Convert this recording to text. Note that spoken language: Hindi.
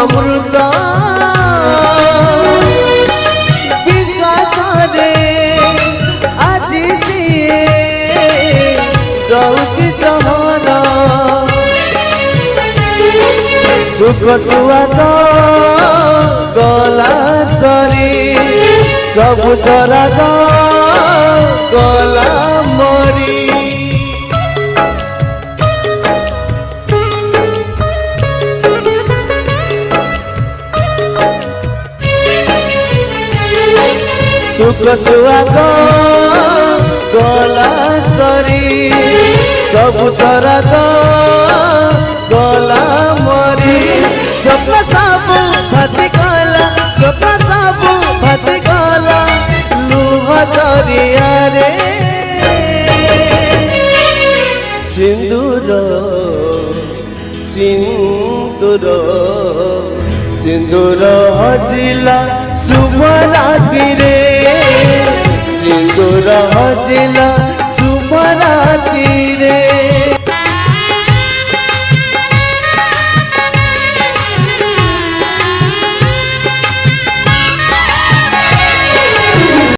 अमृत विश्वास रे आज सी रहुची जहर सुख सुआद गला सरी सबु सराग गला मरी सुख सुआग गला सरी सबु सराग गला मरी स्वप्न सब भासी गला स्वप्न सब भासी गला लुह दरिया रे सिंदूर सिंदूर सिंदूर हजिला शुभ रात्रि रे सिंदूर हजिला